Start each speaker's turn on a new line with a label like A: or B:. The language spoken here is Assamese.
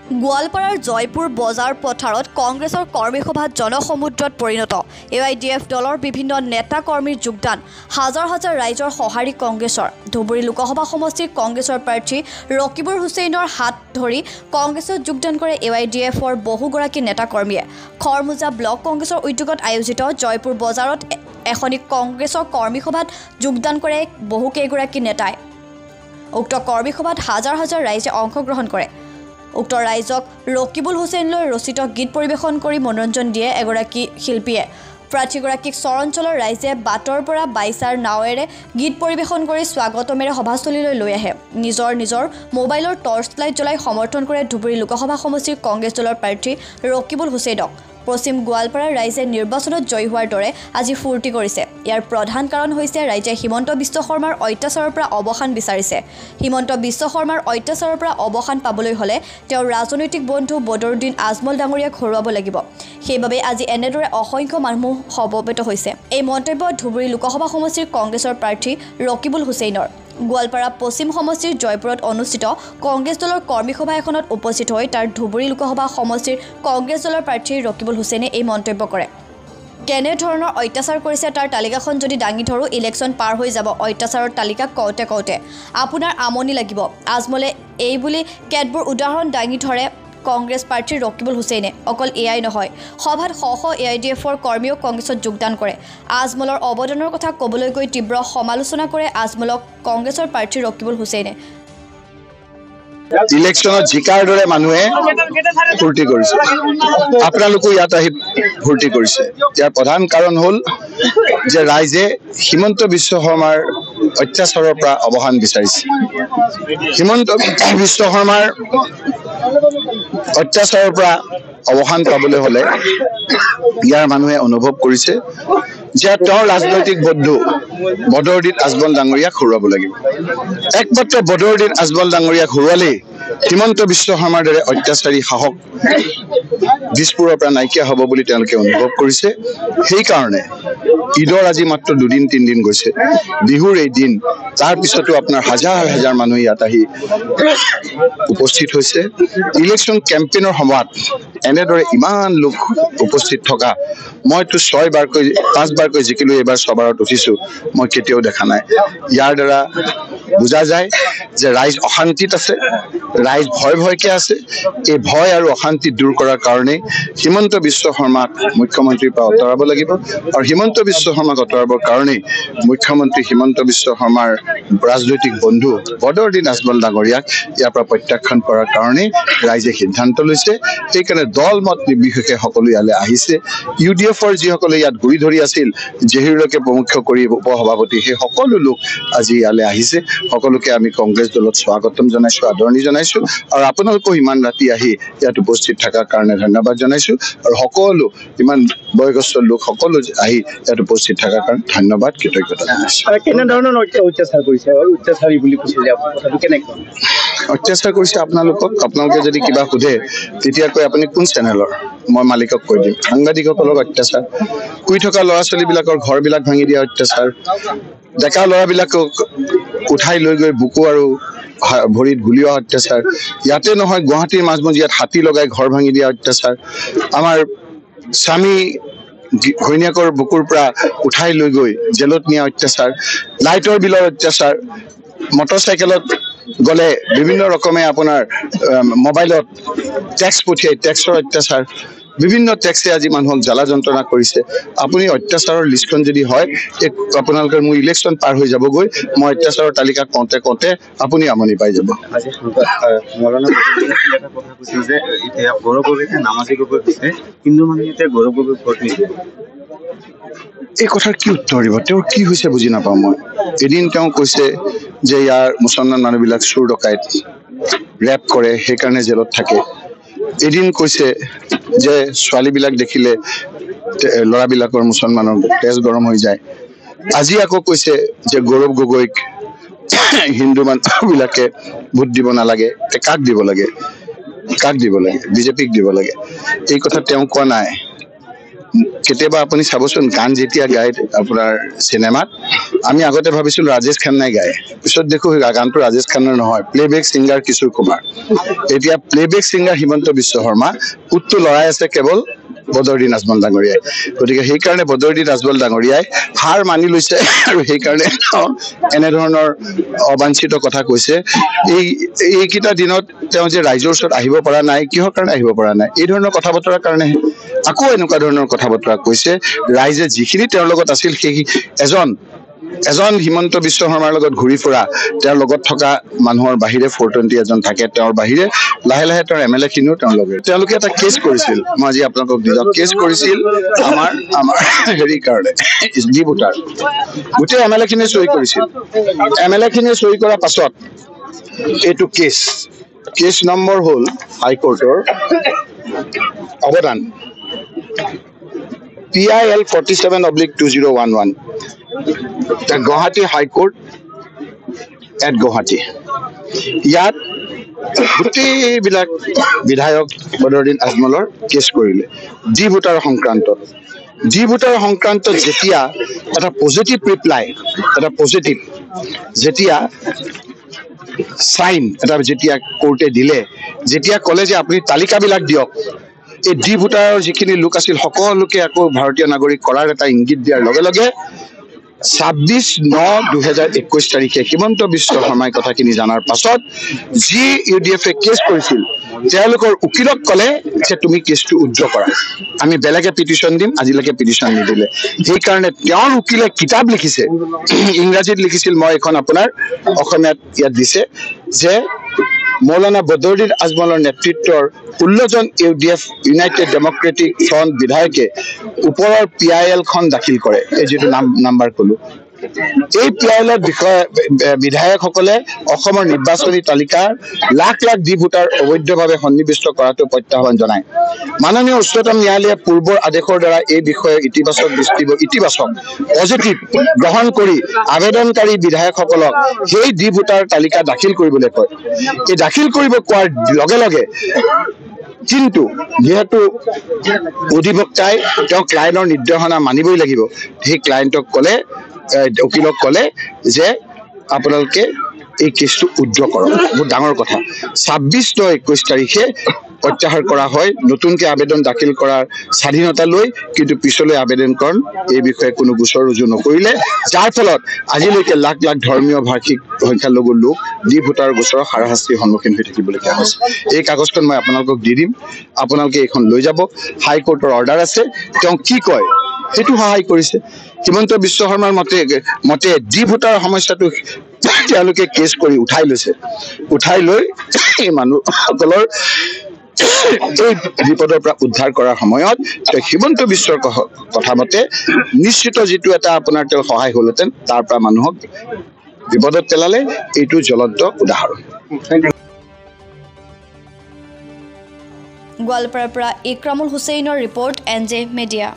A: গোৱালপাৰাৰ জয়পুৰ বজাৰ পথাৰত কংগ্ৰেছৰ কৰ্মী সভাত জনসমুদ্ৰত পৰিণত AIDF দলৰ বিভিন্ন নেতা কৰ্মীৰ যোগদান হাজাৰ হাজাৰ ৰাইজৰ সঁহাৰি কংগ্ৰেছৰ ধুবুৰী লোকসভা সমষ্টিৰ কংগ্ৰেছৰ প্ৰাৰ্থী ৰকিবুৰ হুছেইনৰ হাত ধৰি কংগ্ৰেছত যোগদান কৰে AIDFৰ বহুগৰাকী নেতা কৰ্মীয়ে খৰমুজা ব্লক কংগ্ৰেছৰ উদ্যোগত আয়োজিত জয়পুৰ বজাৰত এখনি কংগ্ৰেছৰ কৰ্মী সভাত যোগদান কৰে বহুকেইগৰাকী নেতাই উক্ত কৰ্মী সভাত হাজাৰ হাজাৰ ৰাইজে অংশগ্ৰহণ কৰে উক্ত ৰাইজক ৰকিবুল হুছেইনলৈ ৰচিত গীত পৰিৱেশন কৰি মনোৰঞ্জন দিয়ে এগৰাকী শিল্পীয়ে প্ৰাৰ্থীগৰাকীক চৰণচলৰ ৰাইজে বাটৰ পৰা বাইচাৰ নাৱেৰে গীত পৰিৱেশন কৰি স্বাগতমেৰে সভাস্থলীলৈ লৈ আহে নিজৰ মোবাইলৰ টৰ্চ লাইট জ্বলাই সমৰ্থন কৰে ধুবুৰী লোকসভা সমষ্টিৰ কংগ্ৰেছ দলৰ প্ৰাৰ্থী ৰকিবুল হুছেইনক পশ্চিম গোৱালপাৰাৰ ৰাইজে নিৰ্বাচনত জয়ী হোৱাৰ দৰে আজি ফূৰ্তি কৰিছে ইয়াৰ প্ৰধান কাৰণ হৈছে ৰাইজে হিমন্ত বিশ্ব শৰ্মাৰ অত্যাচাৰৰ পৰা অৱসান বিচাৰিছে হিমন্ত বিশ্ব শৰ্মাৰ অত্যাচাৰৰ পৰা অৱসান পাবলৈ হলে তেওঁৰ ৰাজনৈতিক বন্ধু বদৰুদ্দিন আজমল ডাঙৰীয়াক হৰুৱাব লাগিব সেইবাবে আজি এনেদৰে অসংখ্য মানুহ সমবেত হৈছে এই মন্তব্য ধুবুৰী লোকসভা সমষ্টিৰ কংগ্ৰেছৰ প্ৰাৰ্থী ৰকিবুল হুছেইনৰ গোৱালপাৰা পশ্চিম সমষ্টিৰ জয়পুৰত অনুষ্ঠিত কংগ্ৰেছ দলৰ কৰ্মী সভা এখনত উপস্থিত হৈ তাৰ ধুবুৰী লোকসভা সমষ্টিৰ কংগ্ৰেছ দলৰ প্ৰাৰ্থী ৰকিবুল হুছেইনে এই মন্তব্য কৰে কেনে ধৰণৰ অত্যাচাৰ কৰিছে তাৰ তালিকাখন যদি দাঙি ধৰো ইলেকশ্যন পাৰ হৈ যাব অত্যাচাৰৰ তালিকা কওঁতে আপোনাৰ আমনি লাগিব আজমলে এই বুলি কেতবোৰ উদাহৰণ দাঙি ধৰে কংগ্ৰেছ প্ৰাৰ্থী ৰকিবুল হুছেইনে অকল এয়াই নহয় সভাত শ AIDFৰ কৰ্মীও কংগ্ৰেছত যোগদান কৰে আজমলৰ অৱদানৰ কথা ক'বলৈ গৈ তীব্ৰ সমালোচনা কৰে আজমলক কংগ্ৰেছৰ প্ৰাৰ্থী ৰকিবুল হুছেইনে
B: ইলেকশ্যনত জিকাৰ দৰে মানুহে ফূৰ্তি কৰিছে আপোনালোকো ইয়াত আহি ফূৰ্তি কৰিছে ইয়াৰ প্ৰধান কাৰণ হ'ল যে ৰাইজে হিমন্ত বিশ্ব শৰ্মাৰ অত্যাচাৰৰ পৰা অৱসান বিচাৰিছে হিমন্ত বিশ্ব শৰ্মাৰ অত্যাচাৰৰ পৰা অৱসান পাবলৈ হলে ইয়াৰ মানুহে অনুভৱ কৰিছে যে তেওঁৰ ৰাজনৈতিক বন্ধু বদৰুদ্দিন আজমল ডাঙৰীয়াক হৰুৱাব লাগিব একমাত্ৰ বদৰুদ্দিন আজমল ডাঙৰীয়াক হৰুৱালেই হিমন্ত বিশ্ব শৰ্মাৰ দৰে অত্যাচাৰী শাসক দিছপুৰৰ পৰা নাইকিয়া হ'ব বুলি তেওঁলোকে অনুভৱ কৰিছে সেইকাৰণে ঈদৰ আজি মাত্ৰ 2-3 দিন গৈছে বিহুৰ এই দিন তাৰ পিছতো আপোনাৰ হাজাৰ হাজাৰ মানুহ ইয়াত আহি উপস্থিত হৈছে ইলেকশ্যন কেম্পেইনৰ সময়ত এনেদৰে ইমান লোক উপস্থিত থকা মইতো 5বাৰকৈ জিকিলো এইবাৰ 6বাৰত উঠিছো মই কেতিয়াও দেখা নাই ইয়াৰ দ্বাৰা বুজা যায় যে ৰাইজ অশান্তিত আছে ৰাইজ ভয়কে আছে এই ভয় আৰু অশান্তি দূৰ কৰাৰ কাৰণে হিমন্ত বিশ্ব শৰ্মাক মুখ্যমন্ত্ৰীৰ পৰা আঁতৰাব লাগিব আৰু হিমন্ত বিশ্ব শৰ্মাক আঁতৰাবৰ কাৰণে মুখ্যমন্ত্ৰী হিমন্ত বিশ্ব শৰ্মাৰ ৰাজনৈতিক বন্ধু বদৰুদ্দিন আজমল ডাঙৰীয়াক ইয়াৰ পৰা প্ৰত্যাখ্যান কৰাৰ কাৰণে ৰাইজে সিদ্ধান্ত লৈছে সেইকাৰণে দল মত নিৰ্বিশেষে সকলো ইয়ালৈ আহিছে UDFৰ যিসকলে ইয়াত গুৰি ধৰি আছিল জহিৰকে প্ৰমুখ কৰি উপসভাপতি সেই সকলো লোক আজি ইয়ালৈ আহিছে সকলোকে আমি কংগ্ৰেছ দলত স্বাগতম জনাইছো আদৰণি জনাইছো আৰু আপোনালোকো ইমান ৰাতি আহি ইয়াত উপস্থিত থকাৰ কাৰণে ধন্যবাদ জনাইছো আৰু সকলো ইমান বয়োজ্যেষ্ঠ লোক সকলো আহি ইয়াত উপস্থিত থকাৰ কাৰণে ধন্যবাদ কৃতজ্ঞতা জনাইছো
C: কেনে ধৰণৰ অত্যাচাৰ কৰিছে আৰু অত্যাচাৰী বুলি কৈছে যে কথাটো কেনেকৈ
B: অত্যাচাৰ কৰিছে আপোনালোকে যদি কিবা সোধে তেতিয়া কৈ আপুনি কোন চেনেলৰ মই মালিকক কৈ দিম সাংবাদিকসকলক অত্যাচাৰ শুই থকা ল'ৰা ছোৱালীবিলাকৰ ঘৰবিলাক ভাঙি দিয়া অত্যাচাৰ ডেকা ল'ৰাবিলাকক উঠাই লৈ গৈ বুকু আৰু ভৰিত গুলীয়া অত্যাচাৰ ইয়াতে নহয় গুৱাহাটীৰ মাজমজিয়াত হাতী লগাই ঘৰ ভাঙি দিয়া অত্যাচাৰ আমাৰ স্বামী ঘৈণীয়েকৰ বুকুৰ পৰা উঠাই লৈ গৈ জেলত নিয়া অত্যাচাৰ লাইটৰ বিলৰ অত্যাচাৰ মটৰচাইকেলত গলে বিভিন্ন ৰকমে আপোনাৰ মোবাইলত টেক্স পঠিয়াই টেক্সৰ অত্যাচাৰ বিভিন্ন টেক্সে আজি মানুহক জ্বালা যন্ত্ৰণা কৰিছে আপুনি অত্যাচাৰৰ লিষ্টখন যদি হয় আপোনালোকৰ মোৰ ইলেকশ্যন পাৰ হৈ যাবগৈ মই অত্যাচাৰৰ তালিকা কওঁতে আপুনি আমনি পাই যাব
C: আজি মৌলানা এটা কথা কৈছিল যে এতিয়া গৌৰৱভাৱে নামাজি গগৈ কৈছে কিন্তু মানে এতিয়া গৌৰৱভাৱে ভোট নিদিয়ে
B: এই কথাৰ কি উত্তৰ দিব তেওঁৰ কি হৈছে বুজি নাপাওঁ মই এদিন তেওঁ কৈছে যে ইয়াৰ মুছলমান মানুহবিলাক চোৰ ডকাইত ৰেপ কৰে সেইকাৰণে জেলত থাকে এদিন কৈছে যে ছোৱালীবিলাক দেখিলে ল'ৰাবিলাকৰ মুছলমানৰ তেজ গৰম হৈ যায় আজি আকৌ কৈছে যে গৌৰৱ গগৈক হিন্দু মানুহবিলাকে ভোট দিব নালাগে কাক দিব লাগে বিজেপিক দিব লাগে এই কথা তেওঁ কোৱা নাই কেতিয়াবা আপুনি চাবচোন গান যেতিয়া গায় আপোনাৰ চিনেমাত আমি আগতে ভাবিছিলো ৰাজেশ খান্নাই গায় পিছত দেখো গানটো ৰাজেশ খান্নাৰ নহয় প্লেবেক ছিংগাৰ কিশোৰ কুমাৰ এতিয়া প্লেবেক ছিংগাৰ হিমন্ত বিশ্ব শৰ্মা উৎটো লৰাই আছে কেৱল বদৰুদ্দিন আজমল ডাঙৰীয়াই গতিকে সেইকাৰণে বদৰুদ্দিন আজমল ডাঙৰীয়াই হাৰ মানি লৈছে আৰু সেইকাৰণে এনেধৰণৰ অবাঞ্ছিত কথা কৈছে এইকেইটা দিনত তেওঁ যে ৰাইজৰ ওচৰত আহিব পৰা নাই কিহৰ কাৰণে আহিব পৰা নাই এই ধৰণৰ কথা বতৰাৰ কাৰণে আকৌ এনেকুৱা ধৰণৰ কথা বতৰা কৈছে ৰাইজে যিখিনি তেওঁৰ লগত আছিল সেই এজন হিমন্ত বিশ্ব শৰ্মাৰ লগত ঘূৰি ফুৰা তেওঁৰ লগত থকা মানুহৰ বাহিৰে 420 এজন থাকে তেওঁৰ বাহিৰে লাহে লাহে তেওঁৰ MLA খিনিও তেওঁলোকে এটা কেছ কৰিছিল মই আজি আপোনালোকক দিলোঁ কেছ কৰিছিল আমাৰ হেৰি কাৰণে ডি ভোটাৰ গোটেই MLA খিনিয়ে চহী কৰিছিল MLA খিনিয়ে চহী কৰাৰ পাছত এইটো কেছ নম্বৰ হ'ল হাইকোৰ্টৰ অৱদান PIL 47/2011 the Guwahati High Court at Guwahati ইয়াত গোটেইবিলাক বিধায়ক বদৰুদ্দিন আজমলৰ কেছ কৰিলে ডি ভোটাৰ সংক্ৰান্তত যেতিয়া এটা পজিটিভ ৰিপ্লাই যেতিয়া সাইন এটা যেতিয়া কোৰ্টে দিলে যেতিয়া ক'লে যে আপুনি তালিকাবিলাক দিয়ক এই ডি ভোটাৰৰ যিখিনি লোক আছিল সকলোকে আকৌ ভাৰতীয় নাগৰিক কৰাৰ এটা ইংগিত দিয়াৰ লগে লগে 26/9/2021 তাৰিখে হিমন্ত বিশ্ব শৰ্মাই কথাখিনি জনাৰ পাছত যি UDF-এ কেছ কৰিছিল তেওঁলোকৰ উকিলক ক'লে যে তুমি কেছটো উইথড্ৰ কৰা আমি বেলেগে পিটিশ্যন দিম আজিলৈকে পিটিশ্যন নিদিলে সেইকাৰণে তেওঁৰ উকিলে কিতাপ লিখিছে ইংৰাজীত লিখিছিল মই এখন আপোনাৰ অসমীয়াত ইয়াত দিছে যে মৌলানা বদৰুদ্দিন আজমলৰ নেতৃত্বৰ 16জন UDF ইউনাইটেড ডেমক্ৰেটিক ফ্ৰণ্ট বিধায়কে ওপৰৰ PIL খন দাখিল কৰে এই যেটো নাম্বাৰ কলো এই PIL-ৰ বিষয়ে বিধায়কসকলে অসমৰ নিৰ্বাচনী তালিকাৰ লাখ লাখ ডি ভোটাৰ অবৈধভাৱে সন্নিৱিষ্ট কৰাটো প্ৰত্যাহ্বান জনায় মাননীয় উচ্চতম ন্যায়ালয়ে পূৰ্বৰ আদেশৰ দ্বাৰা এই বিষয়ে ইতিবাচক পজিটিভ গ্ৰহণ কৰি আবেদনকাৰী বিধায়কসকলক সেই ডি ভোটাৰ তালিকা দাখিল কৰিবলৈ কয় এই দাখিল কৰিব কোৱাৰ লগে লগে কিন্তু যেহেতু অধিবক্তাই তেওঁ ক্লায়েণ্টৰ নিৰ্দেশনা মানিবই লাগিব সেই ক্লায়েণ্টক ক'লে উকিলক ক'লে যে আপোনালোকে এই কেছটো উইথড্ৰ কৰক বহুত ডাঙৰ কথা 26/9/21 তাৰিখে প্ৰত্যাহাৰ কৰা হয় নতুনকৈ আবেদন দাখিল কৰাৰ স্বাধীনতা লৈ কিন্তু পিছলৈ আবেদনকৰণ এই বিষয়ে কোনো গোচৰ ৰুজু নকৰিলে যাৰ ফলত আজিলৈকে লাখ লাখ ধৰ্মীয় ভাষিক সংখ্যালঘু লোক ডি ভোটাৰ গোচৰৰ হাৰাশাস্তিৰ সন্মুখীন হৈ থাকিবলগীয়া হৈছে এই কাগজখন মই আপোনালোকক দি দিম আপোনালোকে এইখন লৈ যাব হাইকোৰ্টৰ অৰ্ডাৰ আছে তেওঁ কি কয় সেইটো সহায় কৰিছে হিমন্ত বিশ্ব শৰ্মাৰ মতে ডি ভোটাৰ সমস্যাটো তেওঁলোকে কেছ কৰি উঠাই লৈ এই মানুহসকলৰ এই বিপদৰ পৰা উদ্ধাৰ কৰাৰ সময়ত হিমন্ত বিশ্বৰ কথা মতে নিশ্চিত যিটো এটা আপোনাৰ তেওঁ সহায় হ'লহেঁতেন তাৰ পৰা মানুহক বিপদত পেলালে এইটো জ্বলন্ত উদাহৰণ
A: গোৱালপাৰাৰ পৰা ইক্ৰামুল হুছেইনৰ ৰিপৰ্ট NJ মিডিয়া